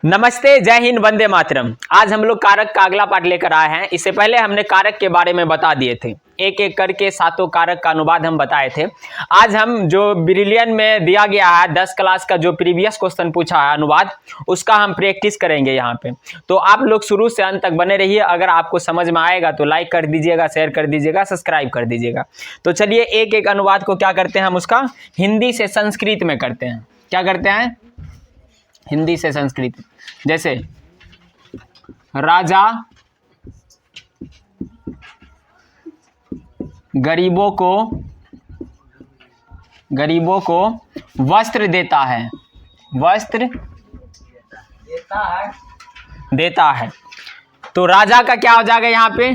नमस्ते, जय हिंद, वंदे मातरम। आज हम लोग कारक का अगला पाठ लेकर आए हैं। इससे पहले हमने कारक के बारे में बता दिए थे, एक एक करके सातों कारक का अनुवाद हम बताए थे। आज हम जो ब्रिलियन में दिया गया है 10 क्लास का जो प्रीवियस क्वेश्चन पूछा है अनुवाद, उसका हम प्रैक्टिस करेंगे यहाँ पे। तो आप लोग शुरू से अंत तक बने रहिए। अगर आपको समझ में आएगा तो लाइक कर दीजिएगा, शेयर कर दीजिएगा, सब्सक्राइब कर दीजिएगा। तो चलिए एक एक अनुवाद को क्या करते हैं, हम उसका हिंदी से संस्कृत में करते हैं। क्या करते हैं? हिंदी से संस्कृत। जैसे राजा गरीबों को वस्त्र देता है, वस्त्र देता है। तो राजा का क्या हो जाएगा यहाँ पे?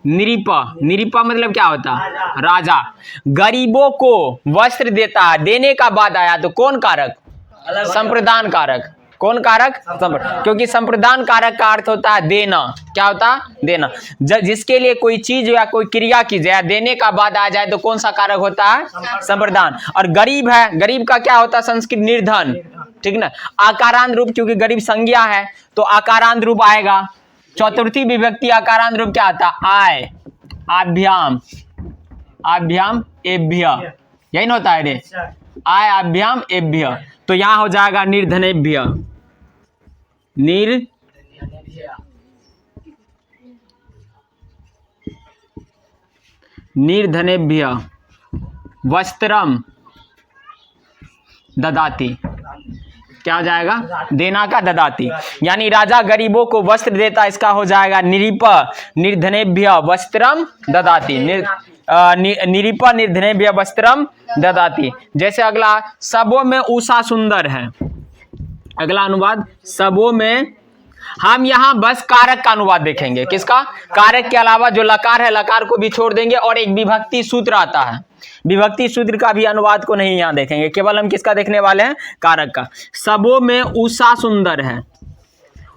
निरीपा। निरीपा मतलब क्या होता है? राजा। गरीबों को वस्त्र देता है, देने का बाद आया तो कौन कारक? संप्रदान कारक। कौन कारक? क्योंकि संप्रदान कारक का अर्थ होता है देना। क्या होता है? देना। जिसके लिए कोई चीज या कोई क्रिया की जाए, देने का बाद आ जाए तो कौन सा कारक होता है? संप्रदान। और गरीब है, गरीब का क्या होता है? संस्कृत निर्धन। ठीक ना। आकारांत रूप, क्योंकि गरीब संज्ञा है तो आकारांत रूप आएगा। चतुर्थी विभक्ति आकारांत रूप क्या आता? आय, आभ्याम, आभ्याम एभ्य, यही ना होता है रे? आय आभ्याम एभ्य। तो यहां हो जाएगा निर्धनेभ्य, निर्धनेभ्य वस्त्रम ददाति। क्या हो जाएगा? देना का ददाति। यानी राजा गरीबों को वस्त्र देता, इसका हो जाएगा निरीप निर्धनेभ्य वस्त्रम ददाति। निरीप निर्धनेभ्य वस्त्रम ददाति। जैसे अगला, सबों में उषा सुंदर है। अगला अनुवाद, सबों में। हम यहाँ बस कारक का अनुवाद देखेंगे। किसका? कारक के अलावा जो लकार है, लकार को भी छोड़ देंगे। और एक विभक्ति सूत्र आता है, विभक्ति सूत्र का भी अनुवाद को नहीं यहाँ देखेंगे। केवल हम किसका देखने वाले हैं? कारक का। सबों में उषा सुंदर है।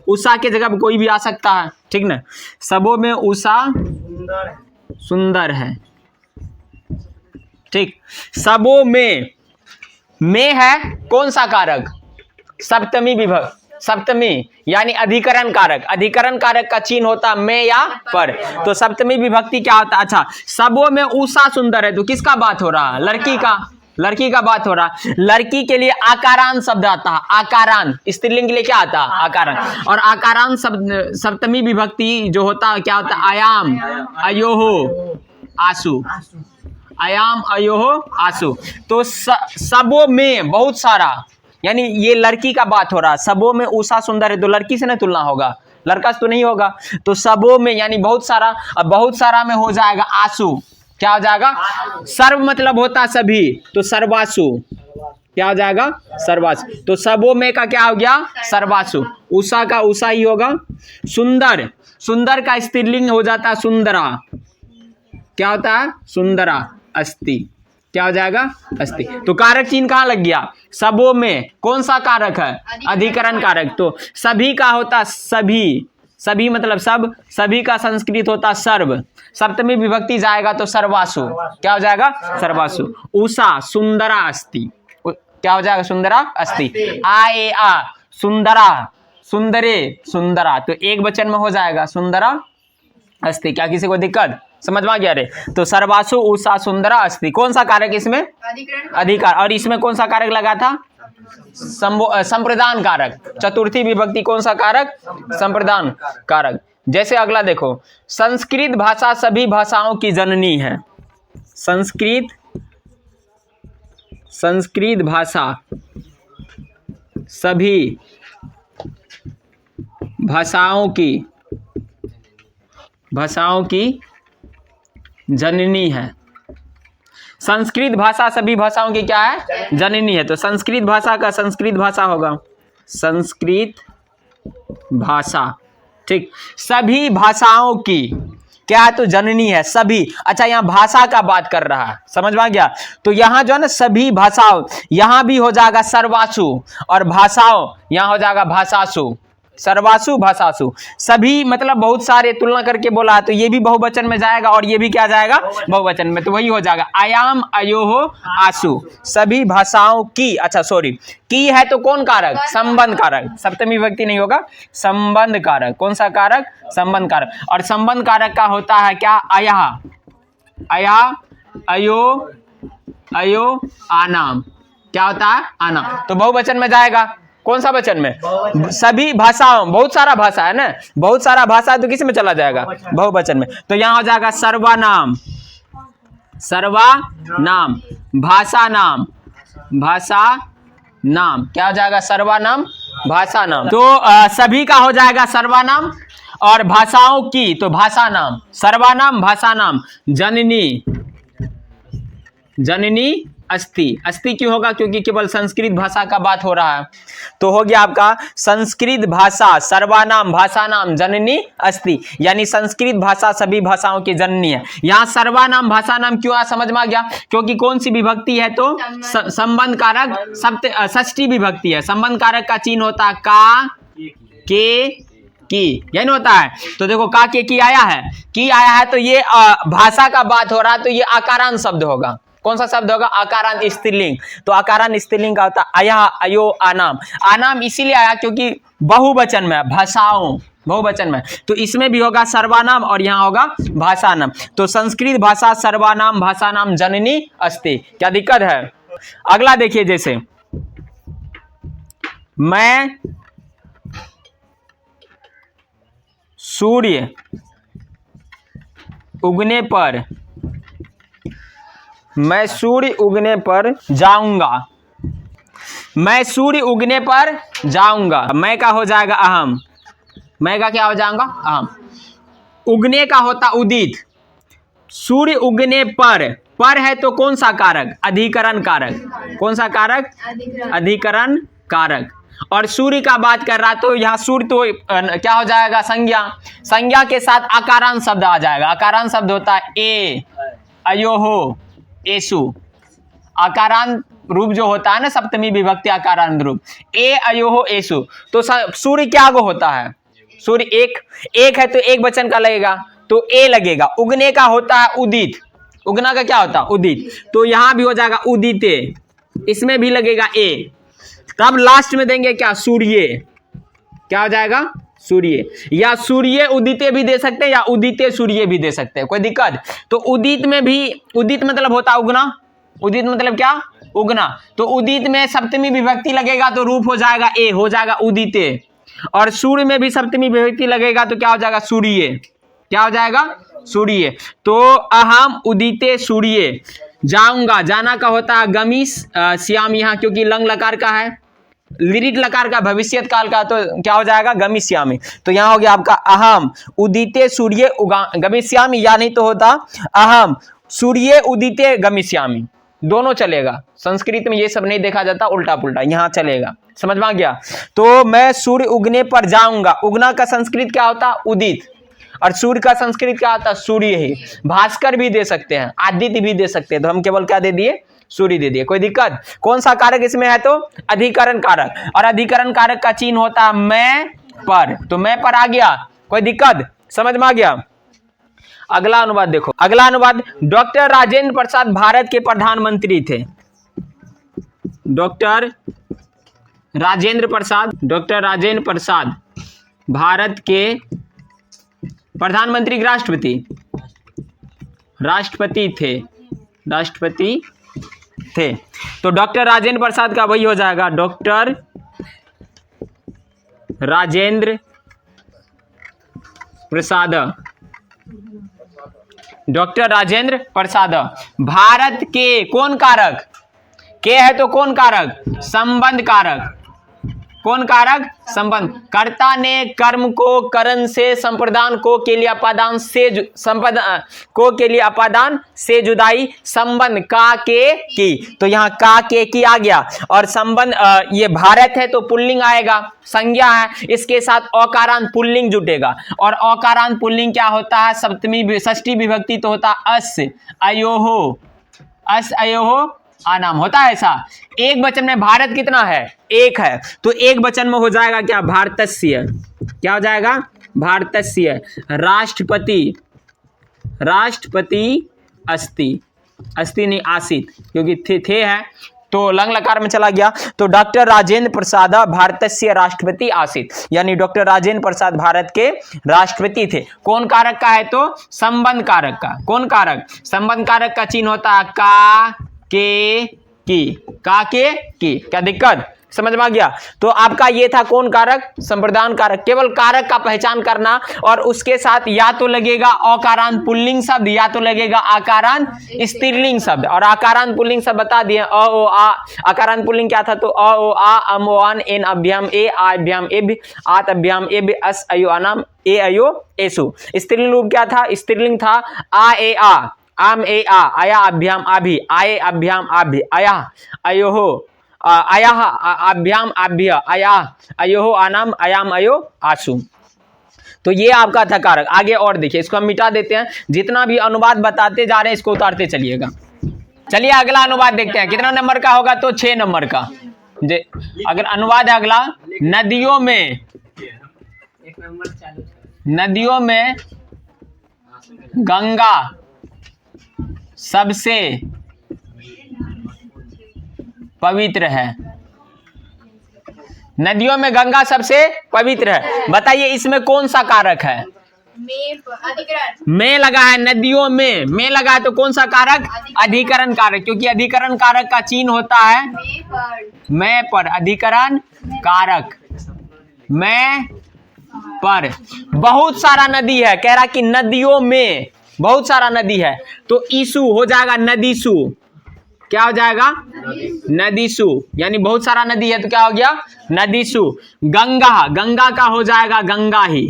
उषा की जगह कोई भी आ सकता है, ठीक ना। सबों में उषा सुंदर है, ठीक। सबों में है कौन सा कारक? सप्तमी विभक्ति, सप्तमी यानी अधिकरण कारक। अधिकरण कारक का चिन्ह होता है में या पर। तो सप्तमी विभक्ति क्या होता है? अच्छा, सबों में उषा सुंदर है तो किसका बात हो रहा है? लड़की का। लड़की का बात हो रहा है। लड़की के लिए आकारांत शब्द आता है। आकारांत स्त्रीलिंग के लिए क्या आता है? आकारांत। और आकारांत शब्द सप्तमी विभक्ति जो होता है क्या होता है? आयाम अयोहो आसु, आयाम अयोहो आसु। तो सबों में बहुत सारा, यानी ये लड़की का बात हो रहा है। सबों में उषा सुंदर है तो लड़की से ना तुलना होगा, लड़का से तो नहीं होगा। तो सबों में यानी बहुत सारा, अब बहुत सारा में हो जाएगा आसु। क्या हो जाएगा? सर्व मतलब होता है सभी, तो सर्वासु। क्या हो जाएगा? सर्वासु। तो सबों में का क्या हो गया? सर्वासु। उषा का उषा ही होगा। सुंदर, सुंदर का स्त्रीलिंग हो जाता है सुंदरा। क्या होता है? सुंदरा अस्ति। क्या हो जाएगा? अस्ति। तो कारक चिन्ह कहाँ लग गया? सबों में। कौन सा कारक है? अधिकरण कारक। तो सभी का होता सभी, सभी मतलब सब, सभी का संस्कृत होता सर्व। सप्तमी विभक्ति जाएगा तो सर्वासु। क्या हो जाएगा? सर्वासु। उषा सुंदरा अस्ति। क्या हो जाएगा? सुंदरा अस्ति। आए आ सुंदरा, सुंदरे सुंदरा। तो एक वचन में हो जाएगा सुंदरा अस्ति। क्या किसी को दिक्कत? समझ में आ गया रे? तो सर्वासु उषा सुंदरा अस्ति। कौन सा कारक इसमें? अधिकार। और इसमें कौन सा कारक लगा था? संप्रदान कारक। चतुर्थी विभक्ति कौन सा कारक? संप्रदान कारक। जैसे अगला देखो, संस्कृत भाषा सभी भाषाओं की जननी है। संस्कृत भाषा सभी भाषाओं की जननी है। संस्कृत भाषा सभी भाषाओं की क्या है? जननी है। तो संस्कृत भाषा का संस्कृत भाषा होगा संस्कृत भाषा, ठीक। सभी भाषाओं की क्या है? तो जननी है, सभी। अच्छा, यहाँ भाषा का बात कर रहा है, समझ में आ गया? तो यहाँ जो है ना सभी भाषाओं, यहाँ भी हो जाएगा सर्वासु, और भाषाओं यहाँ हो जाएगा भाषासु। सर्वासु भाषासु, सभी मतलब बहुत सारे तुलना करके बोला है, तो ये भी बहुवचन में जाएगा और ये भी क्या जाएगा, बहुवचन में, तो वही हो जाएगा आयाम अयोहो आसु, सभी भाषाओं की, अच्छा सॉरी, की है तो कौन कारक, संबंध कारक, सप्तमी विभक्ति नहीं होगा, संबंध कारक, कौन सा कारक, संबंध कारक, और संबंध कारक का होता है क्या, अयहा, अया, अयो, अयो, आनाम, क्या होता है, आनाम, तो बहुवचन में जाएगा, कौन सा वचन में, सभी भाषाओं, बहुत सारा भाषा है ना, बहुत सारा भाषा है तो किस में चला जाएगा, बहुवचन में, तो यहां हो जाएगा सर्वनाम, सर्वनाम, भाषा नाम, भाषा नाम, क्या हो जाएगा, सर्वनाम, भाषा नाम, तो सभी का हो जाएगा सर्वनाम, और भाषाओं की तो भाषा नाम, सर्वनाम भाषा नाम, जननी, जननी अस्ति, अस्ति क्यों होगा, क्योंकि केवल संस्कृत भाषा का बात हो रहा है, तो हो गया आपका संस्कृत भाषा सर्वनाम भाषा नाम जननी अस्ति, यानी संस्कृत भाषा सभी भाषाओं की जननी है। यहाँ सर्वनाम भाषा नाम क्यों आ, समझ में आ गया, क्योंकि कौन सी विभक्ति है, तो संबंध कारक, षष्ठी विभक्ति है, संबंध कारक का चिन्ह होता है का, के, की, यही होता है, तो देखो का के की आया है, की आया है, तो ये भाषा का बात हो रहा है, तो ये आकारांत शब्द होगा, कौन सा शब्द होगा, आकारांत स्त्रीलिंग, तो आकारांत स्त्रीलिंग का होता है अया, अयो, आनाम, आनाम इसीलिए आया क्योंकि बहुवचन में, भाषाओं बहुवचन में, तो इसमें भी होगा सर्वनाम और यहाँ होगा भाषा नाम, तो संस्कृत भाषा सर्वनाम भाषा नाम जननी अस्ति, क्या दिक्कत है। अगला देखिए, जैसे मैं सूर्य उगने पर, मैं सूर्य उगने पर जाऊंगा, मैं सूर्य उगने पर जाऊंगा, मैं का हो जाएगा अहम, मैं का क्या हो जाएगा अहम, उगने का होता उदित, सूर्य उगने पर है तो कौन सा कारक, अधिकरण कारक, कौन सा कारक, अधिकरण कारक, और सूर्य का बात कर रहा तो यहाँ सूर्य तो क्या हो जाएगा, संज्ञा, संज्ञा के साथ आकारांत शब्द आ जाएगा, आकारांत शब्द होता है ए, अयोहो, एसु, आकारांत रूप जो होता है ना, सप्तमी विभक्ति आकारांत रूप, ए, अयोहो, एसु, तो सूर्य क्या आगो होता है, सूर्य एक है तो एक वचन का लगेगा तो ए लगेगा, उगने का होता है उदित, उगना का क्या होता है उदित, तो यहां भी हो जाएगा उदिते, इसमें भी लगेगा ए, तब लास्ट में देंगे क्या, सूर्य, क्या हो जाएगा सूर्य, या सूर्य उदिते भी दे सकते हैं या उदिते सूर्य भी दे सकते हैं, कोई दिक्कत, तो उदित में भी, उदित मतलब होता है उगना, उदित मतलब क्या, उगना, तो उदित में सप्तमी विभक्ति लगेगा तो रूप हो जाएगा ए, हो जाएगा उदिते, और सूर्य में भी सप्तमी विभक्ति लगेगा तो क्या हो जाएगा सूर्य, क्या हो जाएगा सूर्य, तो अहम उदिते सूर्य, जाऊंगा, जाना का होता है गमिस श्याम, यहाँ क्योंकि लंग लकार का है, लिरिट लकार का भविष्यत काल का, तो क्या हो जाएगा गमिष्यामि, तो यहां हो गया आपका अहम उदिते सूर्य गमिष्यामि, या नहीं तो होता अहम सूर्य उदिते गमिष्यामि, दोनों चलेगा, संस्कृत में ये सब नहीं देखा जाता उल्टा पुल्टा, यहां चलेगा, समझ में आ गया, तो मैं सूर्य उगने पर जाऊंगा, उगना का संस्कृत क्या होता उदित, और सूर्य का संस्कृत क्या होता सूर्य ही, भास्कर भी दे सकते हैं, आदित्य भी दे सकते हैं, तो हम केवल क्या दे दिए, सूर्य दे दिए, कोई दिक्कत, कौन सा कारक इसमें है, तो अधिकरण कारक, और अधिकरण कारक का चिन्ह होता है मैं पर, तो मैं पर आ गया, कोई दिक्कत, समझ में आ गया। अगला अनुवाद देखो, अगला अनुवाद, डॉक्टर राजेंद्र प्रसाद भारत के प्रधानमंत्री थे, डॉक्टर राजेंद्र प्रसाद भारत के प्रधानमंत्री, राष्ट्रपति थे, तो डॉक्टर राजेंद्र प्रसाद का वही हो जाएगा, डॉक्टर राजेंद्र प्रसाद, भारत के कौन कारक, के है तो कौन कारक, संबंध कारक, कौन कारक, संबंध, कर्ता ने कर्म को करण से संप्रदान को के लिए अपादान से को के लिए अपादान से जुदाई, संबंध का के की, तो यहाँ का के की आ गया, और संबंध ये भारत है तो पुल्लिंग आएगा, संज्ञा है, इसके साथ अकारांत पुल्लिंग जुटेगा, और अकारांत पुल्लिंग क्या होता है, सप्तमी षष्ठी विभक्ति तो होता है अस अयोहो, आ नाम होता है ऐसा। एक वचन में भारत कितना है? एक है, तो एक वचन में हो जाएगा क्या? भारतस्य। क्या हो जाएगा? भारतस्य। राष्ट्रपति, राष्ट्रपति अस्ति, अस्ति नहीं आसित, क्योंकि थे है तो लंग लकार में चला गया। तो डॉक्टर राजेंद्र प्रसाद भारतस्य राष्ट्रपति आसित, यानी डॉक्टर राजेंद्र प्रसाद भारत के राष्ट्रपति थे। कौन कारक का है? तो संबंध कारक का। कौन कारक? संबंध कारक का चिन्ह होता है का, के, की। का, के, की। क्या दिक्कत? समझ में आ गया? तो आपका ये था कौन कारक? संप्रदान कारक। केवल कारक का पहचान करना, और उसके साथ या तो लगेगा अकारांत पुल्लिंग शब्द या तो लगेगा आकारांत स्त्रीलिंग शब्द। और आकारांत पुल्लिंग शब्द बता दिए, अ ओ आ। आकारांत पुल्लिंग क्या था? तो अ ओ आ, अम ओ आन, एन अभ्याम ए, आ अभ्याम एब, आत अभ्याम एब, अस अयो अनाम, ए अयो एसु। स्त्रीलिंग रूप क्या था? स्त्रीलिंग था आ ए आ, आम ए आ, आया अभ्याम आभि, आए अभ्याम आभि, आया अयोहो, आया अभ्याम आभ्य, आया अयोहो आनाम, अयाम अयो आसु। तो ये आपका था कारक। आगे और देखिए, इसको हम मिटा देते हैं। जितना भी अनुवाद बताते जा रहे हैं इसको उतारते चलिएगा। चलिए अगला अनुवाद देखते हैं, कितना नंबर का होगा? तो 6 नंबर का। अगर अनुवाद है अगला, नदियों में, नदियों में गंगा सबसे पवित्र है। नदियों में गंगा सबसे पवित्र है। बताइए इसमें कौन सा कारक है? में लगा है, नदियों में लगा है, तो कौन सा कारक? अधिकरण कारक, क्योंकि अधिकरण कारक का चिन्ह होता है में पर। अधिकरण कारक में पर। बहुत सारा नदी है, कह रहा कि नदियों में बहुत सारा नदी है, तो ईसु हो जाएगा नदीसु। क्या हो जाएगा? नदीसु, यानी बहुत सारा नदी है तो क्या हो गया? नदीसु। गंगा, गंगा का हो जाएगा गंगा ही।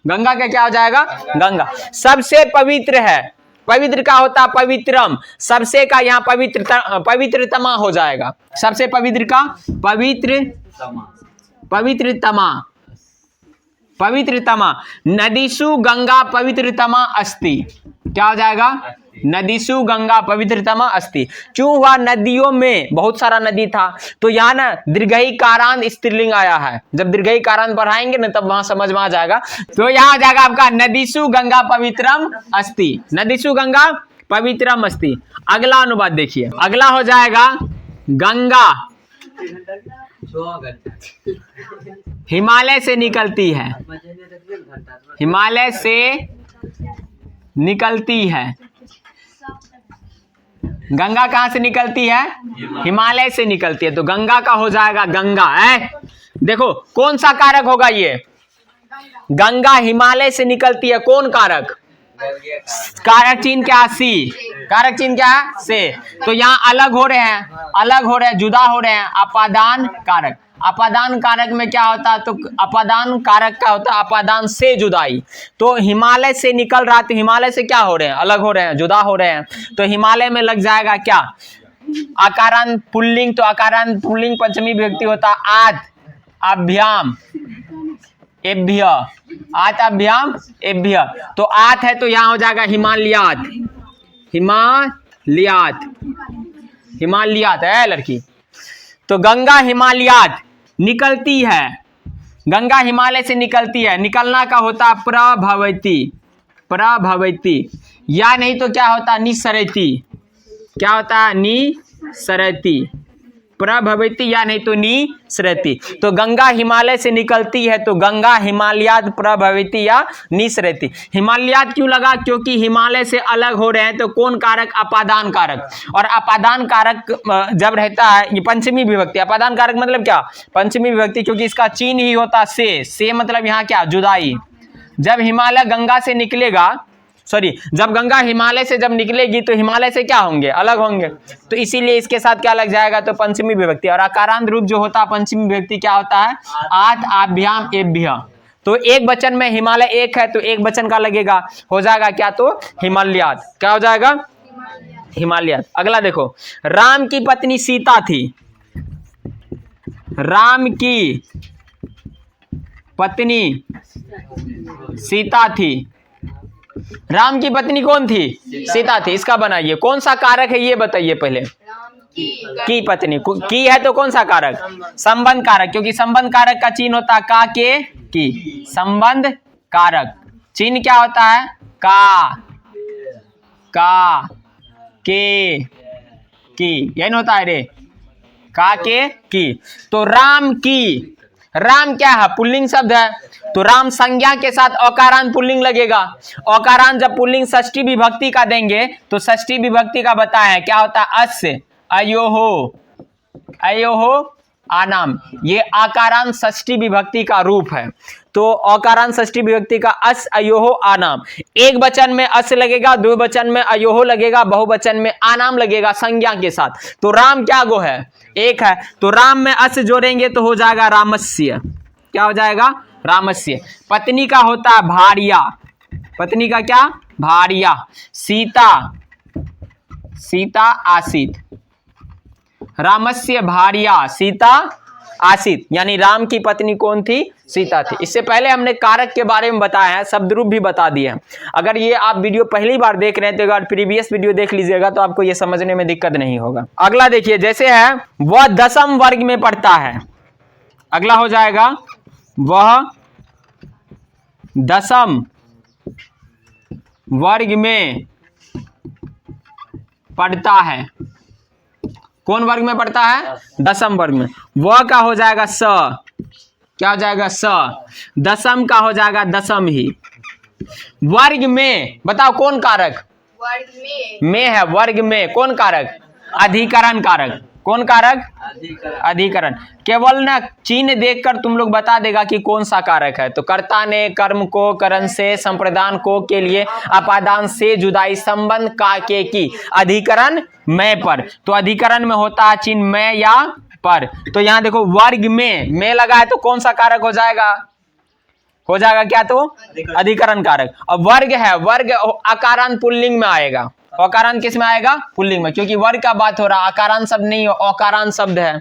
गंगा का क्या हो जाएगा? गंगा। सबसे पवित्र है, पवित्र का होता पवित्रम, सबसे का यहाँ पवित्रतमा हो जाएगा। सबसे पवित्र का पवित्रतमा, पवित्रतमा। नदीसु गंगा पवित्रतमा अस्ति। क्या हो जाएगा? नदीसु गंगा पवित्रतमा अस्ति। क्यों हुआ? नदियों में बहुत सारा नदी था, तो यहाँ ना दीर्घई कारांत स्त्रीलिंग आया है। जब दीर्घई कारांत बढ़ाएंगे ना तब वहां समझ में आ जाएगा। तो यहाँ आ जाएगा आपका नदीसु गंगा पवित्रम अस्ति। नदीसु गंगा पवित्रम अस्ति। अगला अनुवाद देखिए, अगला हो जाएगा गंगा हिमालय से निकलती है। हिमालय से निकलती है। गंगा कहां से निकलती है? हिमालय से निकलती है, तो गंगा का हो जाएगा गंगा है। देखो कौन सा कारक होगा ये? गंगा हिमालय से निकलती है, कौन कारक? कारक चिन्ह क्या? सी। कारक चिन्ह क्या है? से। तो यहाँ अलग हो रहे हैं, अलग हो रहे हैं, जुदा हो रहे हैं। अपादान कारक, अपादान कारक में क्या होता है? तो अपादान कारक का होता है अपादान से जुदाई। तो हिमालय से निकल रहा है, तो हिमालय से क्या हो रहे हैं? अलग हो रहे हैं, जुदा हो रहे हैं। तो हिमालय में लग जाएगा क्या? आकारांत पुल्लिंग। तो आकारांत पुल्लिंग पंचमी विभक्ति होता है आद अभ्याम एभ्य, आत अभ्याम एभ्य। तो आत है तो यहाँ हो जाएगा हिमालयात, हिमालयात, हिमालयात है लड़की। तो गंगा हिमालयात निकलती है, गंगा हिमालय से निकलती है। निकलना का होता प्रभवती, प्रभवती, या नहीं तो क्या होता? निसरती। क्या होता है? निसरती, प्रभवती, या नहीं तो निसरती। तो गंगा हिमालय से निकलती है, तो गंगा हिमालयात प्रभवती या निसरती। हिमालयात क्यों लगा? क्योंकि हिमालय से अलग हो रहे हैं, तो कौन कारक? अपादान कारक। और अपादान कारक जब रहता है, ये पंचमी विभक्ति। अपादान कारक मतलब क्या? पंचमी विभक्ति, क्योंकि इसका चिन्ह ही होता से मतलब यहाँ क्या? जुदाई। जब हिमालय गंगा से निकलेगा, जब गंगा हिमालय से जब निकलेगी तो हिमालय से क्या होंगे? अलग होंगे। तो इसीलिए इसके साथ क्या लग जाएगा? तो पंचमी विभक्ति। और आकारांत रूप जो होता है पंचमी विभक्ति क्या होता है? आत आभ्याम एभ्य। तो एक वचन में हिमालय एक है, तो एक वचन का लगेगा, हो जाएगा क्या? तो हिमालयात। क्या हो जाएगा? हिमालयात। अगला देखो, राम की पत्नी सीता थी। राम की पत्नी सीता थी। राम की पत्नी कौन थी? सीता थी। इसका बनाइए, कौन सा कारक है ये बताइए पहले। की पत्नी, की है तो कौन सा कारक, संबंध कारक, क्योंकि संबंध कारक का चिन्ह होता है का के की, संबंध कारक चिन्ह क्या होता है, का के की, यही होता है रे, का के की। तो राम की, राम क्या है, पुल्लिंग शब्द है, तो राम संज्ञा के साथ अकारांत पुल्लिंग लगेगा। अकारांत जब पुल्लिंग षष्ठी विभक्ति का देंगे तो षष्ठी विभक्ति का बताया है क्या होता है, अस्य अयोहो आनाम, ये आकारांत षष्ठी विभक्ति का रूप है। तो अकारांत षष्ठी विभक्ति का अस अयोहो आनाम, एक वचन में अस लगेगा, दो वचन में अयोहो लगेगा, बहुवचन में आनाम लगेगा संज्ञा के साथ। तो राम क्या गो है, एक है, तो राम में अस जोड़ेंगे तो हो जाएगा रामस्य, क्या हो जाएगा, रामस्य। पत्नी का होता है भार्या, पत्नी का क्या, भार्या। सीता आसित, रामस्य भार्या सीता आसित, यानी राम की पत्नी कौन थी, सीता थी। इससे पहले हमने कारक के बारे में बताया है, शब्द रूप भी बता दिए हैं। अगर ये आप वीडियो पहली बार देख रहे हैं तो अगर प्रीवियस वीडियो देख लीजिएगा तो आपको ये समझने में दिक्कत नहीं होगा। अगला देखिए, जैसे है वह दशम वर्ग में पढ़ता है, अगला हो जाएगा वह दशम वर्ग में पढ़ता है, कौन वर्ग में पढ़ता है, दशम वर्ग में। वह का हो जाएगा स, क्या हो जाएगा स, दशम का हो जाएगा दशम ही। वर्ग में बताओ कौन कारक, वर्ग में है, वर्ग में कौन कारक, अधिकरण कारक, कौन कारक, अधिकरण। केवल ना चिन्ह देखकर तुम लोग बता देगा कि कौन सा कारक है। तो कर्ता ने कर्म को, करण से, संप्रदान को के लिए, अपादान से, जुदाई, संबंध का के की, अधिकरण मैं पर। तो अधिकरण में होता है चिन्ह मैं या पर। तो यहाँ देखो वर्ग में लगा है तो कौन सा कारक हो जाएगा, हो जाएगा क्या, तो अधिकरण कारक। अब वर्ग है, वर्ग अकारांत पुल्लिंग में आएगा, अकारांत किस में आएगा, पुल्लिंग में, क्योंकि वर्ग का बात हो रहा है, अकारांत शब्द नहीं, अकारांत शब्द है।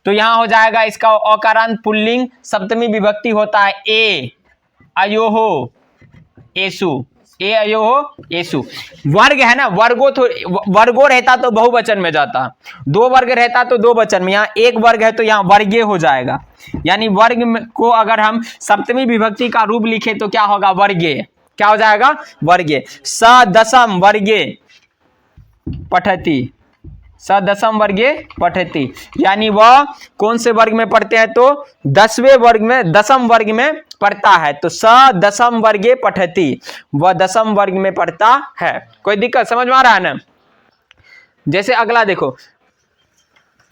तो यहां हो जाएगा इसका अकारांत पुल्लिंग, सप्तमी विभक्ति होता है ए अयोहो एसु, ए अयोहो एसु। वर्ग है ना, वर्गो रहता तो बहुवचन में जाता, दो वर्ग रहता तो दो वचन में, यहाँ एक वर्ग है तो यहाँ वर्गे हो जाएगा। यानी वर्ग को अगर हम सप्तमी विभक्ति का रूप लिखे तो क्या होगा, वर्गे, क्या हो जाएगा, वर्गे। स दशम वर्गे पठती, स दशम वर्गे पठती, यानी वह कौन से वर्ग में पढ़ते हैं, तो 10वें वर्ग में, दशम वर्ग में पढ़ता है। तो स दशम वर्गे पठती, वह दशम वर्ग में पढ़ता है। कोई दिक्कत समझ में आ रहा है ना। जैसे अगला देखो,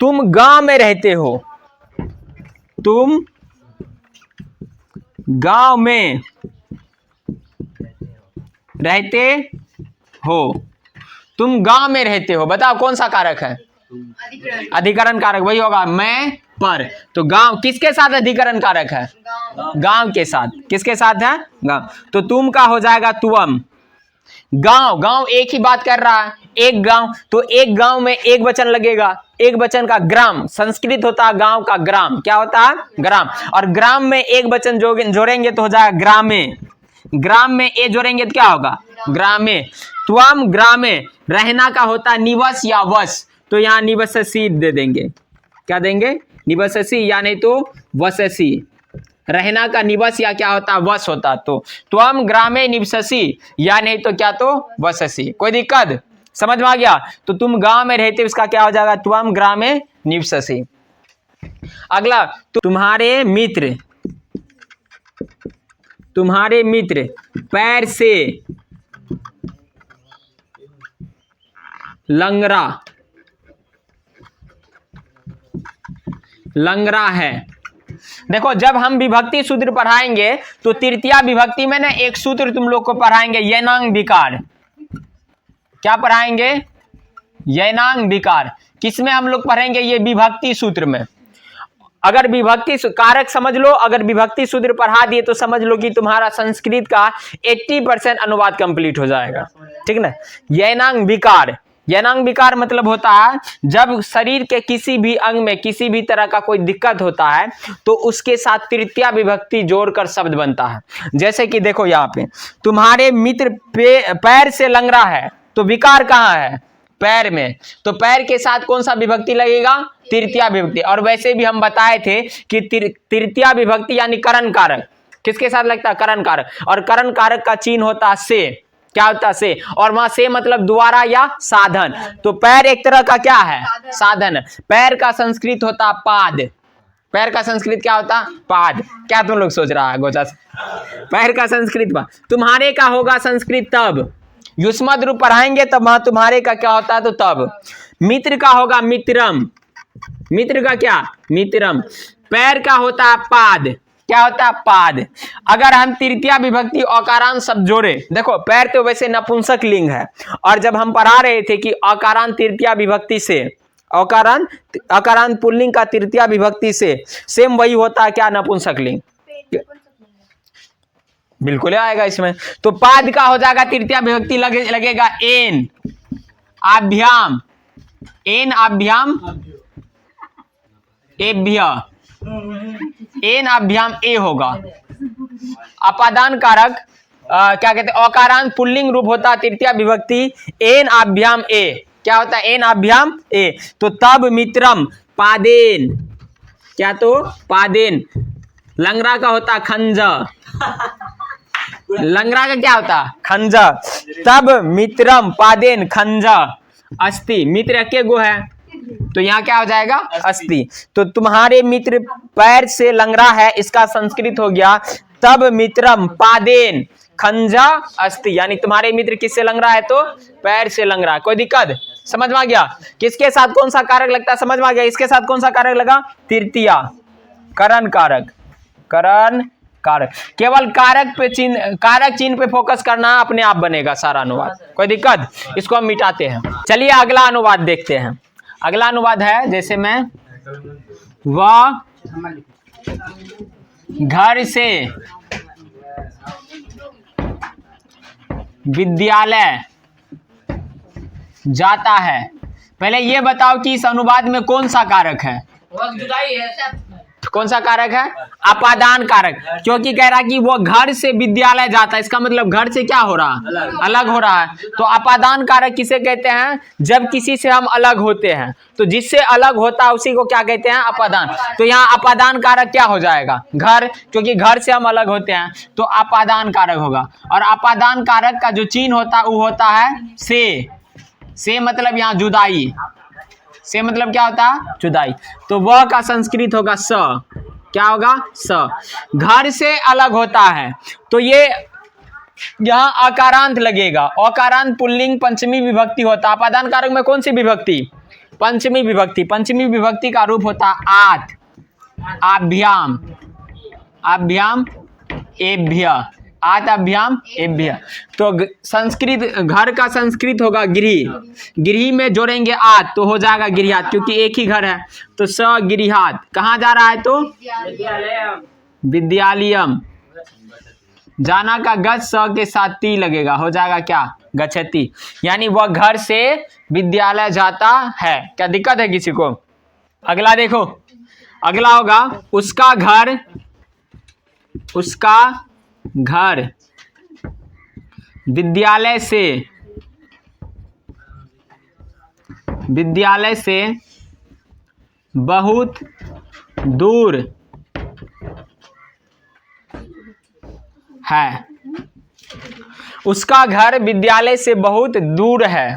तुम गांव में रहते हो, तुम गांव में रहते हो, तुम गांव में रहते हो, बताओ कौन सा कारक है, अधिकरण कारक, वही होगा मैं पर। तो गांव किसके साथ अधिकरण कारक है, गांव के साथ, किसके साथ है, गांव। तो तुम का हो जाएगा तुम, गांव, गांव एक ही बात कर रहा है, एक गांव, तो एक गांव में एक वचन लगेगा, एक वचन का ग्राम, संस्कृत होता है गांव का ग्राम, क्या होता है, ग्राम। और ग्राम में एक वचन जोड़ेंगे तो हो जाएगा ग्रामे, ग्राम में ए जोड़ेंगे तो क्या होगा, ग्रामे। त्वम ग्रामे, रहना का होता है निवस या वस, तो यहाँ निवससी दे देंगे, क्या देंगे, निवससी, या नहीं तो वससी। रहना का निवस या क्या होता है, वस होता। तो त्वम ग्रामे निवससी, या नहीं तो क्या, तो वससी। कोई दिक्कत समझ में आ गया। तो तुम गांव में रहते, उसका क्या हो जाएगा, त्वम ग्रामे निवससी। अगला, तो तुम्हारे मित्र पैर से लंगड़ा है। देखो जब हम विभक्ति सूत्र पढ़ाएंगे तो तृतीया विभक्ति में ना एक सूत्र तुम लोग को पढ़ाएंगे, यनांग विकार। क्या पढ़ाएंगे, यनांग विकार। किसमें हम लोग पढ़ेंगे, ये विभक्ति सूत्र में। अगर विभक्ति कारक समझ लो, अगर विभक्ति सूत्र पढ़ा दिए तो समझ लो कि तुम्हारा संस्कृत का 80% अनुवाद कंप्लीट हो जाएगा, ठीक ना। यनांग विकार, यनांग विकार मतलब होता है जब शरीर के किसी भी अंग में किसी भी तरह का कोई दिक्कत होता है तो उसके साथ तृतीया विभक्ति जोड़कर शब्द बनता है। जैसे कि देखो यहाँ पे, तुम्हारे मित्र पैर से लंगड़ा है, तो विकार कहाँ है, पैर में, तो पैर के साथ कौन सा विभक्ति लगेगा? तृतीया विभक्ति। और वैसे भी हम बताए थे कि तृतीया विभक्ति यानी करण कारक किसके साथ लगता है? करण कारक। और करण कारक का चिन्ह होता है से। क्या होता है? से। और वहां से मतलब द्वारा या साधन। तो पैर एक तरह का क्या है? साधन। पैर का संस्कृत होता पाद। पैर का संस्कृत क्या होता? पाद। क्या तुम लोग सोच रहा है गोचा से? पैर का संस्कृत पाद। तुम्हारे का होगा संस्कृत तब, युष्मद रूप पढ़ाएंगे तब वहां तुम्हारे का क्या होता है? तो तब। मित्र का होगा मित्रम। मित्र का क्या? मित्रम। पैर का होता है पाद। क्या होता है? पाद। अगर हम तृतीया विभक्ति अकारांत शब्द जोड़े, देखो पैर तो वैसे नपुंसक लिंग है, और जब हम पढ़ा रहे थे कि अकारांत तृतीया विभक्ति से, अकारांत पुल्लिंग का तृतीया विभक्ति से सेम वही होता है क्या? नपुंसक लिंग। बिल्कुल आएगा इसमें। तो पाद का हो जाएगा तृतीया विभक्ति लगेगा एन आभ्याम, एन आभ्याम एभ्य, एन अभ्याम ए होगा। अपादान कारक क्या कहते हैं? अकारांत पुल्लिंग रूप होता है तृतीया विभक्ति एन अभ्याम ए। क्या होता है? एन अभ्याम ए। तो तब मित्रम पादेन। क्या? तो पादेन। लंगरा का होता खंज। लंगरा का क्या होता? खंज। तब मित्रम पादेन खंज अस्ति। मित्र के गो है तो यहाँ क्या हो जाएगा? अस्ति। तो तुम्हारे मित्र पैर से लंगड़ा है, इसका संस्कृत हो गया तब मित्रम पादेन खंजा अस्ति। यानी तुम्हारे मित्र किससे लंगड़ा है? तो पैर से लंगड़ा। कोई दिक्कत? समझ में आ गया? किसके साथ कौन सा कारक लगता है? समझ में आ गया? इसके साथ कौन सा कारक लगा? तृतीया करण कारक। करण कारक। केवल कारक पे चिन्ह, कारक चिन्ह पे फोकस करना, अपने आप बनेगा सारा अनुवाद। कोई दिक्कत? इसको हम मिटाते हैं। चलिए अगला अनुवाद देखते हैं। अगला अनुवाद है, जैसे मैं वह घर से विद्यालय जाता है। पहले ये बताओ कि इस अनुवाद में कौन सा कारक है? कौन सा कारक है? अपादान कारक। क्योंकि कह रहा कि वो घर से विद्यालय जाता है, इसका मतलब घर से क्या हो रहा? अलग हो रहा है। तो अपादान कारक किसे कहते हैं? जब किसी से हम अलग होते हैं, तो जिससे अलग होता है उसी को क्या कहते हैं? अपादान। तो यहाँ अपादान कारक क्या हो जाएगा? घर, क्योंकि घर से हम अलग होते हैं तो अपादान कारक होगा। और अपादान कारक का जो चिन्ह होता है वो होता है से मतलब यहाँ जुदाई। से मतलब क्या होता है? जुदाई। तो वह का संस्कृत होगा स। क्या होगा? स। घर से अलग होता है तो ये यहाँ अकारांत लगेगा। अकारांत पुल्लिंग पंचमी विभक्ति होता है। अपादान कारक में कौन सी विभक्ति? पंचमी विभक्ति। पंचमी विभक्ति का रूप होता है आत, आभ्याम, आभ्याम एभ्य, आत अभ्याम एभ्य। तो संस्कृत, घर का संस्कृत होगा गृह। गृह में जोड़ेंगे आत तो हो जाएगा गृहात, क्योंकि एक ही घर है। तो स गृहात। कहाँ जा रहा है? तो विद्यालयम। जाना का गच स के साथ ती लगेगा, हो जाएगा क्या? गच्छति। यानी वह घर से विद्यालय जाता है। क्या दिक्कत है किसी को? अगला देखो, अगला होगा उसका घर, उसका घर विद्यालय से बहुत दूर है। उसका घर विद्यालय से बहुत दूर है।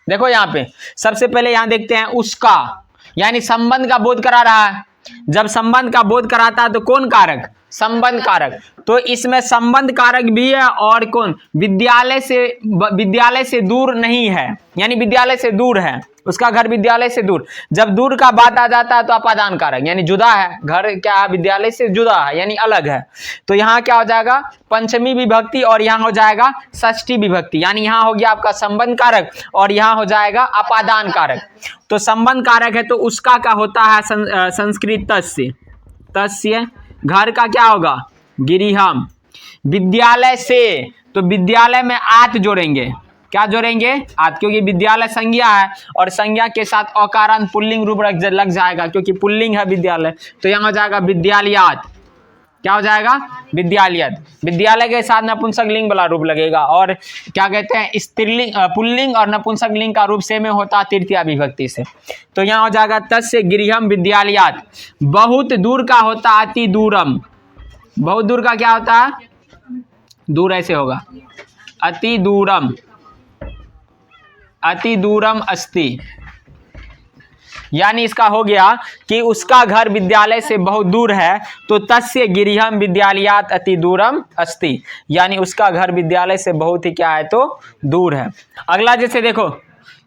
देखो यहाँ पे सबसे पहले यहाँ देखते हैं उसका, यानी संबंध का बोध करा रहा है। जब संबंध का बोध कराता है तो कौन कारक? संबंध कारक। तो इसमें संबंध कारक भी है और कौन? विद्यालय से दूर नहीं है, यानी विद्यालय से दूर है। उसका घर विद्यालय से दूर। जब दूर का बात आ जाता है तो अपादान कारक, यानी जुदा है। घर क्या है? विद्यालय से जुदा है, यानी अलग है। तो यहाँ क्या हो जाएगा? पंचमी विभक्ति और यहाँ हो जाएगा षष्ठी विभक्ति। यानी यहाँ हो गया आपका संबंध कारक और यहाँ हो जाएगा अपादान कारक। तो संबंध कारक है तो उसका का होता है संस्कृत तस्य। तस्य। घर का क्या होगा? गिरिहम। विद्यालय से, तो विद्यालय में आत जोड़ेंगे। क्या जोड़ेंगे? आत, क्योंकि विद्यालय संज्ञा है और संज्ञा के साथ अकारांत पुल्लिंग रूप लग जाएगा, क्योंकि पुल्लिंग है विद्यालय। तो यहाँ हो जाएगा विद्यालयात। क्या हो जाएगा? विद्यालयत। विद्यालय के साथ नपुंसक लिंग वाला रूप लगेगा। और क्या कहते हैं, स्त्रीलिंग पुल्लिंग और नपुंसक लिंग का रूप सेम होता है तृतीया विभक्ति से। तो यहाँ हो जाएगा तस्य गृहम विद्यालयात। बहुत दूर का होता अति दूरम। बहुत दूर का क्या होता है? दूर ऐसे होगा, अति दूरम, अति दूरम अस्ति। यानी इसका हो गया कि उसका घर विद्यालय से बहुत दूर है, तो तस्य गृहम विद्यालयात अति दूरम अस्ति, यानी उसका घर विद्यालय से बहुत ही क्या है, तो दूर है। अगला जैसे देखो,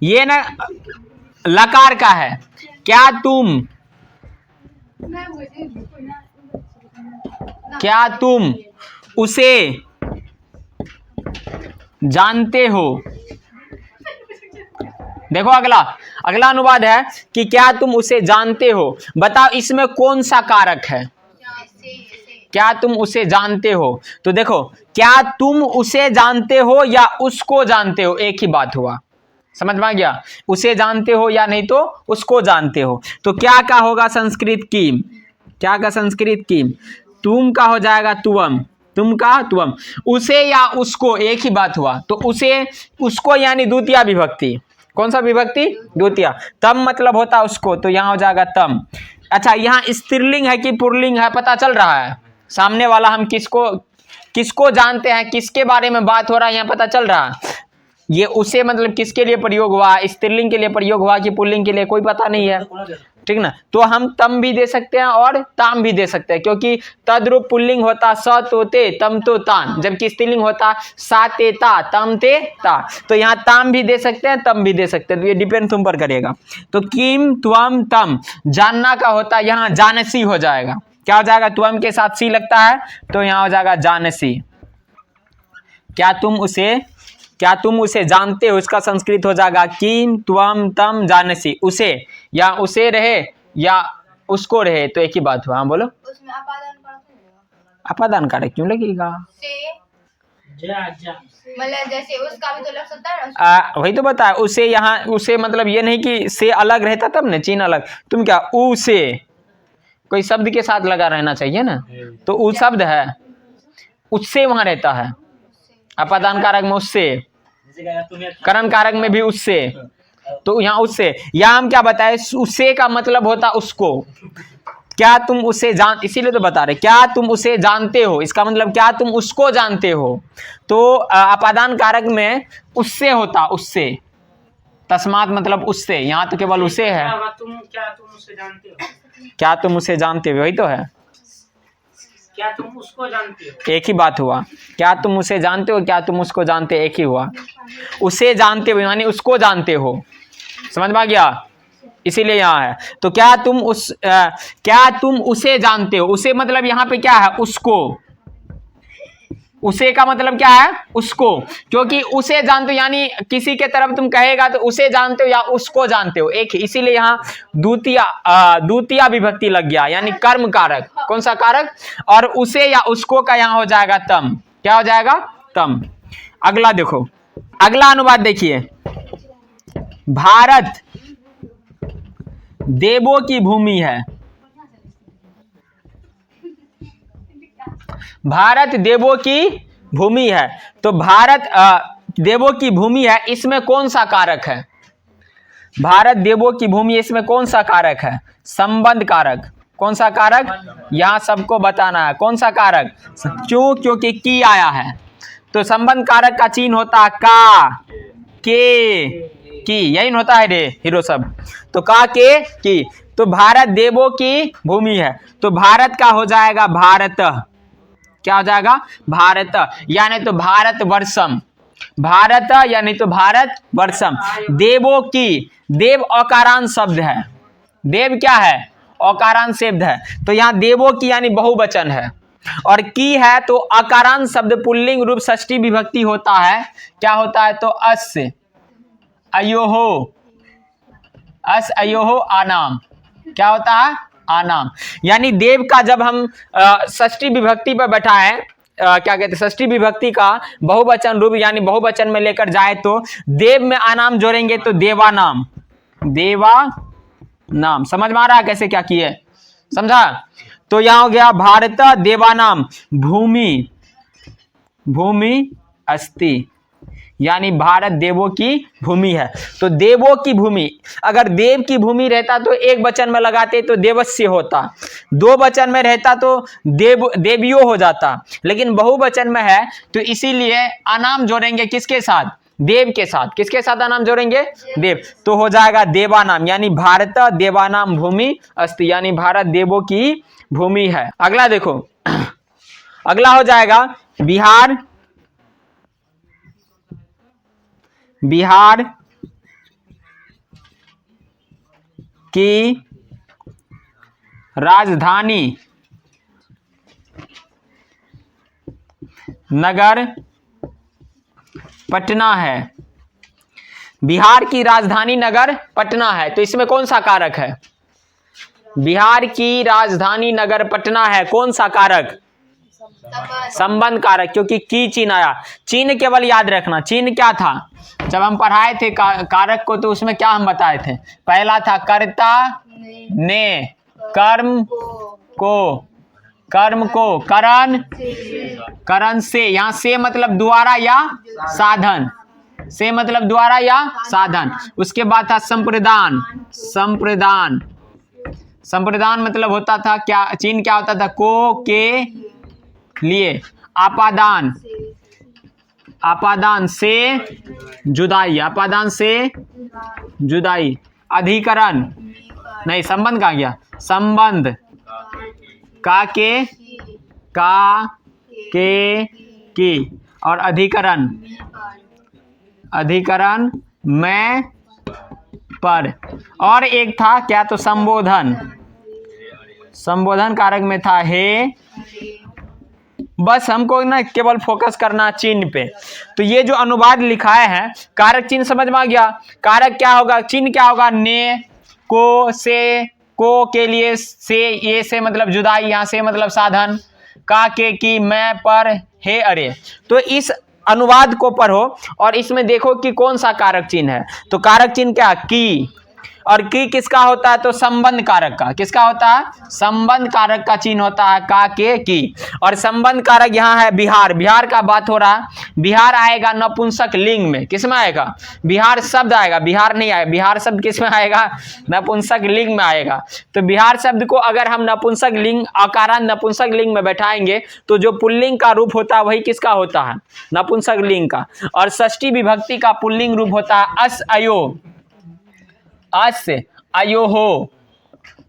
ये ना लकार का है, क्या तुम उसे जानते हो। देखो अगला अनुवाद है कि क्या तुम उसे जानते हो। बताओ इसमें कौन सा कारक है? क्या तुम उसे जानते हो। तो देखो, क्या तुम उसे जानते हो या उसको जानते हो, एक ही बात हुआ। समझ में आ गया? उसे जानते हो या नहीं तो उसको जानते हो। तो क्या का होगा संस्कृत की? क्या का संस्कृत की? तुम का हो जाएगा तुम, तुम का तुम। उसे या उसको, एक ही बात हुआ। तो उसे, उसको यानी द्वितीया विभक्ति। कौन सा विभक्ति? द्वितीया। तम मतलब होता है उसको, तो यहाँ हो जाएगा तम। अच्छा, यहाँ स्त्रीलिंग है कि पुल्लिंग है पता चल रहा है? सामने वाला हम किसको जानते हैं, किसके बारे में बात हो रहा है, यहाँ पता चल रहा है। ये उसे मतलब किसके लिए प्रयोग हुआ, स्त्रीलिंग के लिए प्रयोग हुआ कि पुल्लिंग के लिए, कोई पता नहीं है, ठीक ना। तो हम तम भी दे सकते हैं और ताम भी दे सकते हैं, क्योंकि तद्रूप पुल्लिंग होता स तो ते, तम तो तान, जबकि स्त्रीलिंग होता सा ते ता, तम ते ता। तो यहाँ ताम भी दे सकते हैं, तम भी दे सकते हैं, तो ये डिपेंड तुम पर करेगा। तो किम त्वम तम, जानना का होता है यहाँ जानसी हो जाएगा। क्या हो जाएगा? त्वम के साथ सी लगता है, तो यहाँ हो जाएगा जानसी। क्या तुम उसे जानते हो, इसका संस्कृत हो जाएगा किम त्वम तम जानसी। उसे या उसे रहे या उसको रहे, तो एक ही बात हुआ। हाँ बोलो। उसमें अपादान कारक क्यों लगेगा? मतलब जैसे उसका भी तो लग सकता है। वही तो बताया, उसे यहाँ उसे मतलब ये नहीं कि से अलग रहता तब न, चिन्ह अलग। तुम क्या उसे कोई शब्द के साथ लगा रहना चाहिए ना, तो उ शब्द है, उससे वहां रहता है। अपादान कारक में उससे, करण कारक में भी उससे, तो यहाँ उससे। यहाँ हम क्या बताए, उससे का मतलब होता उसको। क्या तुम उसे जान, इसीलिए तो बता रहे क्या तुम उसे जानते हो, इसका मतलब क्या तुम उसको जानते हो। तो अपादान कारक में उससे होता, उससे, तस्मात मतलब उससे, यहाँ तो केवल उसे है। क्या तुम उसे जानते हो? क्या तुम उसे जानते हो, वही तो है। क्या तुम उसको जानते हो, एक ही बात हुआ। क्या तुम उसे जानते हो, क्या तुम उसको जानते हो, एक ही हुआ। उसे जानते हो यानी उसको जानते हो, समझ में आ गया? इसीलिए यहाँ है। तो क्या तुम उसे जानते हो, उसे मतलब यहाँ पे क्या है, उसको। उसे का मतलब क्या है, उसको, क्योंकि उसे जानते हो यानी किसी के तरफ तुम कहेगा तो उसे जानते हो या उसको जानते हो, एक ही। इसीलिए यहाँ द्वितीया विभक्ति लग गया, यानी कर्म कारक। कौन सा कारक? और उसे या उसको का यहाँ हो जाएगा तम। क्या हो जाएगा? तम। अगला देखो, अगला अनुवाद देखिए। भारत देवों की भूमि है। भारत देवों की भूमि है, तो भारत देवों की भूमि है, इसमें कौन सा कारक है? भारत देवों की भूमि, इसमें कौन सा कारक है? संबंध कारक। कौन सा कारक? यहां सबको बताना है कौन सा कारक। क्यों? क्योंकि की आया है, तो संबंध कारक का चिन्ह होता है का, के, की, यही होता है रे हीरो सब। तो का, के, की। तो भारत देवों की भूमि है, तो भारत का हो जाएगा भारत। क्या हो जाएगा? भारत, यानी तो भारत वर्षम। भारत यानी तो भारत वर्षम। देवों की, देव अकारांत शब्द है। देव क्या है? अकारांत शब्द है। तो यहाँ देवों की यानी बहुवचन है, और की है तो अकारांत शब्द पुल्लिंग रूप षष्ठी विभक्ति होता है। क्या होता है? तो अस अयोहो, अस अयोहो आनाम। क्या होता है? आनाम। यानी देव का जब हम षष्ठी विभक्ति पर बैठाएं, क्या कहते हैं, षष्ठी विभक्ति का बहुवचन रूप यानी बहुवचन में लेकर जाए, तो देव में आनाम जोड़ेंगे तो देवा नाम, देवा नाम। समझ में आ रहा है कैसे क्या किए? समझा? तो यहाँ हो गया भारत देवानाम भूमि, भूमि अस्ति, यानी भारत देवों की भूमि है। तो देवों की भूमि, अगर देव की भूमि रहता तो एक वचन में लगाते तो देवस्य होता, दो वचन में रहता तो देवियों हो जाता, लेकिन बहुवचन में है तो इसीलिए अनाम जोड़ेंगे किसके साथ? देव के साथ। किसके साथ अनाम जोड़ेंगे? देव। तो हो जाएगा देवानाम, यानी भारत देवानाम भूमि अस्ति, यानी भारत देवों की भूमि है। अगला देखो, अगला हो जाएगा बिहार, बिहार की राजधानी नगर पटना है। बिहार की राजधानी नगर पटना है, तो इसमें कौन सा कारक है? बिहार की राजधानी नगर पटना है, कौन सा कारक? संबंध कारक, क्योंकि की चिन्ह आया। चिन्ह केवल याद रखना, चिन्ह क्या था जब हम पढ़ाए थे कारक को, तो उसमें क्या हम बताए थे? पहला था कर्ता ने, कर्म को, कर्म को, करण, करण से, यहाँ से मतलब द्वारा या साधन, से मतलब द्वारा या साधन। उसके बाद था संप्रदान, संप्रदान, संप्रदान मतलब होता था क्या? चिन्ह क्या होता था? को के लिए। आपादान, आपादान से जुदाई, आपादान से जुदाई। अधिकरण नहीं, संबंध कहाँ गया? संबंध, का के, का के की, और अधिकरण, अधिकरण मैं पर। और एक था क्या? तो संबोधन, संबोधन कारक में था हे। बस हमको ना केवल फोकस करना चिन्ह पे। तो ये जो अनुवाद लिखाए हैं, कारक चिन्ह समझ में आ गया। कारक क्या होगा? चिन्ह क्या होगा? ने, को, से, को के लिए, से, ये से मतलब जुदाई, यहाँ से मतलब साधन, का के की, मैं पर, हे अरे। तो इस अनुवाद को पढ़ो और इसमें देखो कि कौन सा कारक चिन्ह है। तो कारक चिन्ह क्या? की। और की किसका होता है? तो संबंध कारक का। किसका होता है? संबंध कारक का चिन्ह होता है का के की। और संबंध कारक यहाँ है बिहार, बिहार का बात हो रहा है। बिहार आएगा नपुंसक लिंग में, किसमें आएगा? बिहार शब्द आएगा, बिहार नहीं आएगा। बिहार शब्द किसमें आएगा? नपुंसक लिंग में आएगा। तो बिहार शब्द को अगर हम नपुंसक लिंग, अकारण नपुंसक लिंग में बैठाएंगे तो जो पुल्लिंग का रूप होता है वही किसका होता है? नपुंसक लिंग का। और षष्ठी विभक्ति का पुल्लिंग रूप होता है अस अयो, अस अयोहो,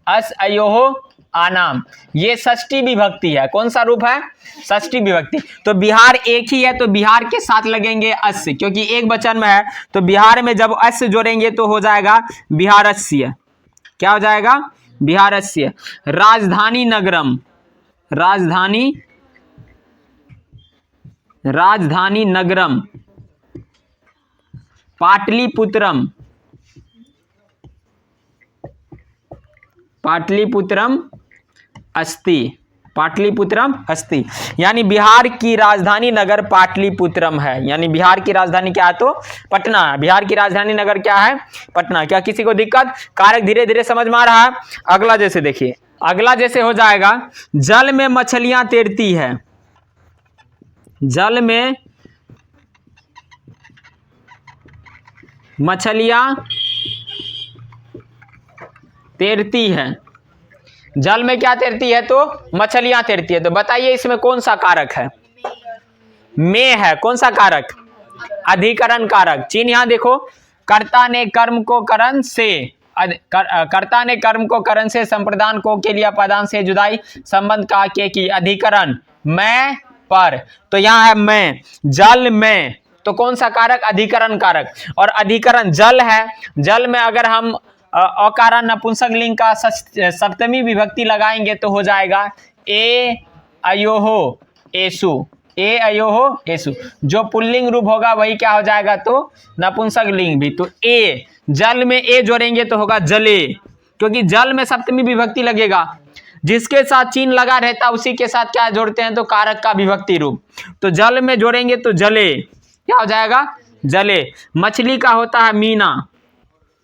अस अयोहो आनाम। ये षष्ठी विभक्ति है। कौन सा रूप है? षष्ठी विभक्ति। तो बिहार एक ही है तो बिहार के साथ लगेंगे अस, क्योंकि एक वचन में है। तो बिहार में जब अस जोड़ेंगे तो हो जाएगा बिहारस्य। क्या हो जाएगा? बिहारस्य। राजधानी नगरम, राजधानी, राजधानी नगरम, पाटलिपुत्रम, पाटलिपुत्रम अस्ति, पाटलिपुत्रम अस्ति। यानी बिहार की राजधानी नगर पाटलिपुत्रम है। यानी बिहार की राजधानी क्या है? तो पटना है। बिहार की राजधानी नगर क्या है? पटना। क्या किसी को दिक्कत? कारक धीरे धीरे समझ में आ रहा है? अगला जैसे देखिए, अगला जैसे हो जाएगा जल में मछलियां तैरती है, जल में मछलियां तैरती है। जल में क्या तैरती है? तो मछलियां तैरती है। तो बताइए इसमें कौन सा कारक है? में है। कौन सा कारक? अधिकरण कारक। चिन्ह यहां देखो, कर्ता ने कर्म को करण से, कर्ता ने कर्म को करण से, संप्रदान को के लिए, पदान से जुदाई, संबंध का के की, अधिकरण मैं पर। तो यहाँ है मैं, जल में। तो कौन सा कारक? अधिकरण कारक। और अधिकरण जल है। जल में अगर हम अकारण नपुंसक लिंग का सप्तमी विभक्ति लगाएंगे तो हो जाएगा ए अयोहो एसु, ए अयोहो एसु। जो पुल्लिंग रूप होगा वही क्या हो जाएगा? तो नपुंसक लिंग भी। तो ए, जल में ए जोड़ेंगे तो होगा जले, क्योंकि जल में सप्तमी विभक्ति लगेगा। जिसके साथ चिन्ह लगा रहता है उसी के साथ क्या जोड़ते हैं? तो कारक का विभक्ति रूप। तो जल में जोड़ेंगे तो जले, क्या हो जाएगा? जले। मछली का होता है मीना,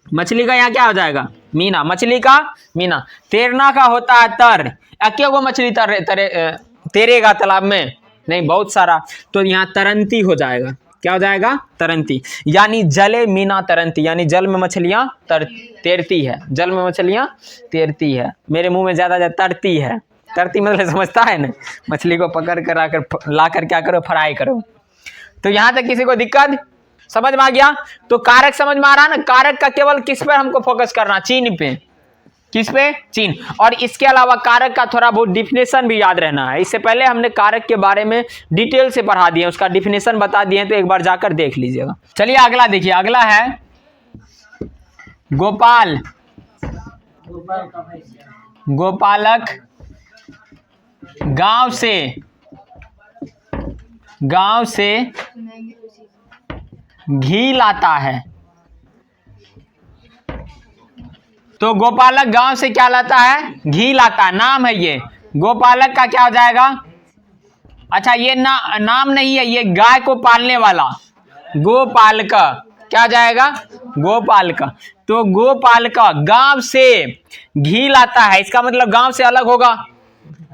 मछली का यहाँ क्या हो जाएगा? मीना, मछली का मीना। तैरना का होता है तर, अकेगो मछली तैरेगा तालाब में, नहीं बहुत सारा। तो यहाँ तरंती हो जाएगा, क्या हो जाएगा? तरंती। यानी जले मीना तरंती, यानी जल में मछलियां तैरती है, जल में मछलियां तैरती है। मेरे मुंह में ज्यादा तरती है, तरती मतलब समझता है ना, मछली को पकड़ कर आकर लाकर क्या करो, फ्राई करो। तो यहाँ तक किसी को दिक्कत समझ में आ गया? तो कारक समझ में आ रहा है ना? कारक का केवल किस पर हमको फोकस करना? चिन्ह पे। किस पे? चिन्ह। और इसके अलावा कारक का थोड़ा बहुत डिफिनेशन भी याद रहना है। इससे पहले हमने कारक के बारे में डिटेल से पढ़ा दिए, उसका डिफिनेशन बता दिए, तो एक बार जाकर देख लीजिएगा। चलिए अगला देखिए, अगला है गोपाल। गोपालक गांव से घी लाता है। तो गोपालक गांव से क्या लाता है? घी लाता है। नाम है ये, गोपालक का क्या हो जाएगा? अच्छा ये नाम नहीं है, ये गाय को पालने वाला गोपालक, क्या जाएगा? गोपालक। तो गोपालक गांव से घी लाता है, इसका मतलब गांव से अलग होगा।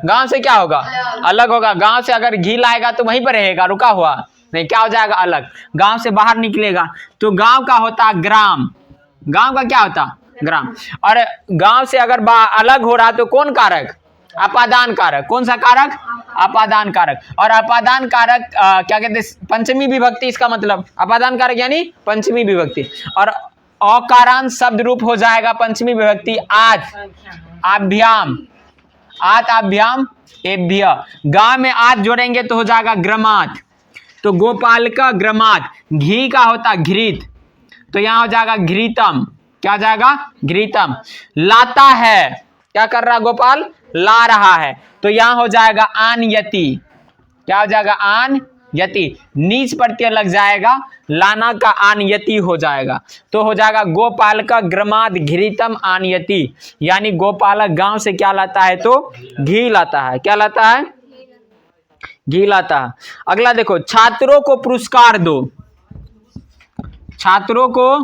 गांव से क्या होगा? अलग होगा। गांव से अगर घी लाएगा तो वहीं पर रहेगा, रुका हुआ नहीं, क्या हो जाएगा? अलग। गांव से बाहर निकलेगा तो गांव का होता ग्राम। गांव का क्या होता? ग्राम। और गांव से अगर अलग हो रहा तो कौन कारक? अपादान कारक। कौन सा कारक? अपादान कारक। और अपादान कारक क्या कहते हैं? पंचमी विभक्ति। इसका मतलब अपादान कारक यानी पंचमी विभक्ति। और अकारांत शब्द रूप हो जाएगा पंचमी विभक्ति आत, आभ्याम, आत आभ्याम एभ्य। गांव में आत जोड़ेंगे तो हो जाएगा ग्रमात। तो गोपाल का ग्रमात। घी का होता घृत, तो यहां हो जाएगा घृतम। क्या हो जाएगा? घृतम। लाता है, क्या कर रहा गोपाल? ला रहा है, तो यहां हो जाएगा आन यति। क्या हो जाएगा? आन यति। नीच प्रत्यय लग जाएगा, लाना का आन यति हो जाएगा, तो हो जाएगा गोपाल का ग्रमाद घृतम आन यति। यानी गोपालक गांव से क्या लाता है? तो घी लाता है। क्या लाता है? घी लाता है। अगला देखो, छात्रों को पुरस्कार दो। छात्रों को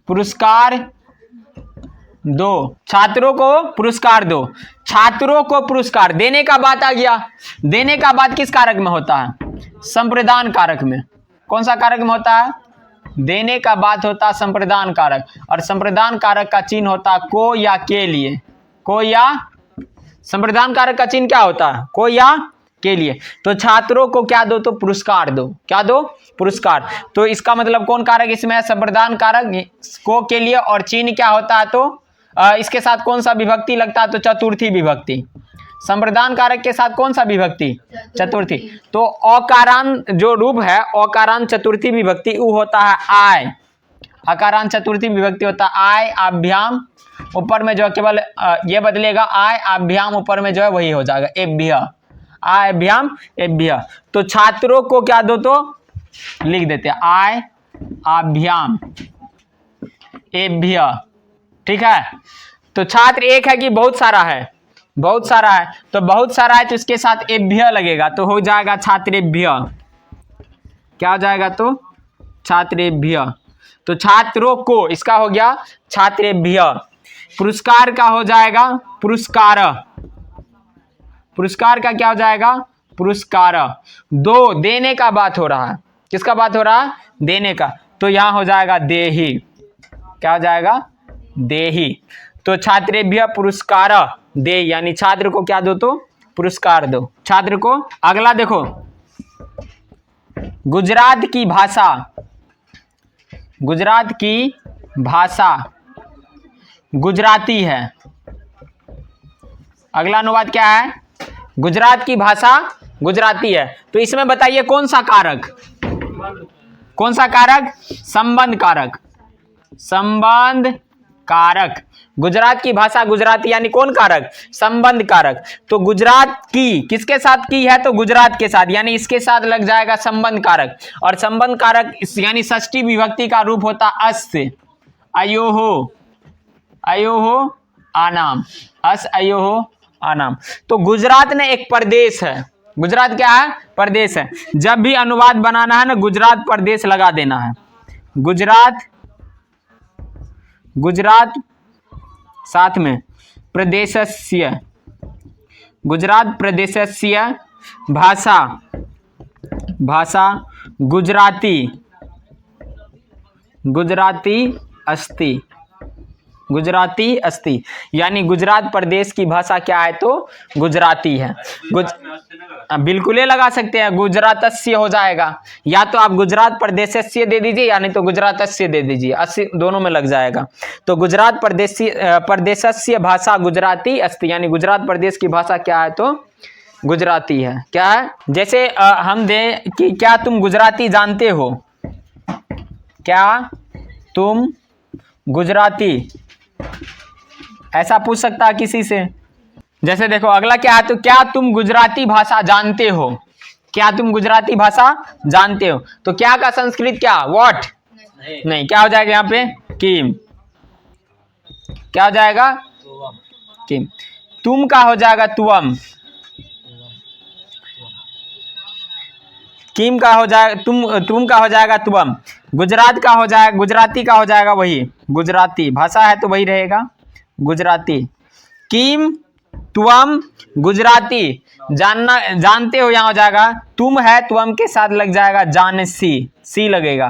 पुरस्कार दो। छात्रों को पुरस्कार दो। छात्रों को पुरस्कार देने का बात आ गया। देने का बात किस कारक में होता है? संप्रदान कारक में। कौन सा कारक में होता है? देने का बात होता है संप्रदान कारक। और संप्रदान कारक का चिन्ह होता को या के लिए। को या, संप्रदान कारक का चिन्ह क्या होता है? को या के लिए। तो छात्रों को क्या दो? तो पुरस्कार दो। क्या दो? पुरस्कार। तो इसका मतलब कौन कारक इसमें है? संप्रदान कारक को के लिए। और चिन्ह क्या होता है? तो इसके साथ कौन सा विभक्ति लगता है? तो चतुर्थी विभक्ति। संप्रदान कारक के साथ कौन सा विभक्ति? चतुर्थी। तो अकारान जो रूप है, अकारान चतुर्थी विभक्ति वो होता है आय। अकारान चतुर्थी विभक्ति होता है आय आभ्याम, ऊपर में जो है केवल ये बदलेगा, आय आभ्याम, ऊपर में जो है वही हो जाएगा एभ्य, आभ्याम एभ्य। तो छात्रों को क्या दो? तो लिख देते हैं आय आभ्याम एभ्य। ठीक है। तो छात्र एक है कि बहुत सारा है? बहुत सारा है। तो बहुत सारा है तो इसके साथ एभ्य लगेगा, तो हो जाएगा छात्रेभ्य। क्या हो जाएगा? तो छात्रेभ्य। तो छात्रों को, इसका हो गया छात्रेभ्य। पुरस्कार का हो जाएगा पुरस्कार। पुरस्कार का क्या हो जाएगा? पुरस्कार। दो, देने का बात हो रहा है। किसका बात हो रहा है? देने का। तो यहां हो जाएगा देही। क्या हो जाएगा? देही। तो छात्रेभ्य पुरस्कार दे, यानी छात्र को क्या दो? तो पुरस्कार दो छात्र को। अगला देखो, गुजरात की भाषा। गुजरात की भाषा गुजराती है। अगला अनुवाद क्या है? गुजरात की भाषा गुजराती है। तो इसमें बताइए कौन सा कारक? कौन सा कारक? संबंध कारक। संबंध कारक। गुजरात की भाषा गुजराती यानी कौन कारक? संबंध कारक। तो गुजरात की किसके साथ की है? तो गुजरात के साथ, यानी इसके साथ लग जाएगा संबंध कारक। और संबंध कारक यानी षष्ठी विभक्ति का रूप होता अस्य अयोहो, अयोहो आनाम, अस अयोहो आनाम। तो गुजरात ने एक प्रदेश है। गुजरात क्या है? प्रदेश है। जब भी अनुवाद बनाना है ना, गुजरात प्रदेश लगा देना है। गुजरात गुजरात साथ में प्रदेशस्य, गुजरात प्रदेशस्य भाषा, भाषा गुजराती, गुजराती अस्ति, गुजराती अस्ति, यानी गुजरात प्रदेश की भाषा क्या है तो गुजराती है। बिल्कुल ही लगा सकते हैं, गुजरातस्य हो जाएगा, या तो आप गुजरात प्रदेशस्य दे दीजिए या नहीं तो गुजरातस्य दे दीजिए, अस्सी दोनों में लग जाएगा। तो गुजरात प्रदेशस्य भाषा गुजराती अस्ति, यानी गुजरात प्रदेश की भाषा क्या है तो गुजराती है। क्या है, जैसे हम दें कि क्या तुम गुजराती जानते हो, क्या तुम गुजराती, ऐसा पूछ सकता है किसी से। जैसे देखो अगला क्या है, तो क्या तुम गुजराती भाषा जानते हो, क्या तुम गुजराती भाषा जानते हो, तो क्या का संस्कृत क्या, व्हाट, नहीं, क्या हो जाएगा यहाँ पे किम, क्या हो जाएगा किम। तुम का हो जाएगा तुम, किम का हो जाएगा तुम का हो जाएगा तुम, गुजरात का हो जाएगा, गुजराती का हो जाएगा वही गुजराती, भाषा है तो वही रहेगा गुजराती। किम तुम गुजराती, जानना जानते हो यहाँ हो जाएगा तुम है, तुम के साथ लग जाएगा जानसी, सी लगेगा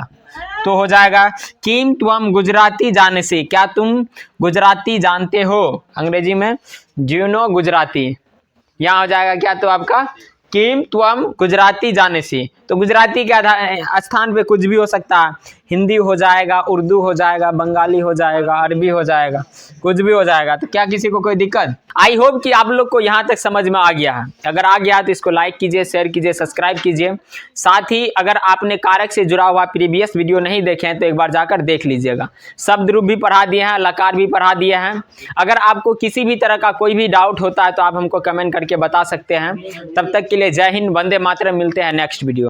तो हो जाएगा किम तुम गुजराती जानसी, क्या तुम गुजराती जानते हो, अंग्रेजी में डू यू नो गुजराती, यहाँ हो जाएगा क्या तो आपका किम तुम गुजराती जानसी। तो गुजराती के स्थान पे कुछ भी हो सकता है, हिंदी हो जाएगा, उर्दू हो जाएगा, बंगाली हो जाएगा, अरबी हो जाएगा, कुछ भी हो जाएगा। तो क्या किसी को कोई दिक्कत? आई होप कि आप लोग को यहाँ तक समझ में आ गया है। अगर आ गया तो इसको लाइक कीजिए, शेयर कीजिए, सब्सक्राइब कीजिए। साथ ही अगर आपने कारक से जुड़ा हुआ प्रीवियस वीडियो नहीं देखे हैं तो एक बार जाकर देख लीजिएगा। शब्द रूप भी पढ़ा दिए हैं, लकार भी पढ़ा दिए हैं। अगर आपको किसी भी तरह का कोई भी डाउट होता है तो आप हमको कमेंट करके बता सकते हैं। तब तक के लिए जय हिंद, वंदे मातरम, मिलते हैं नेक्स्ट वीडियो।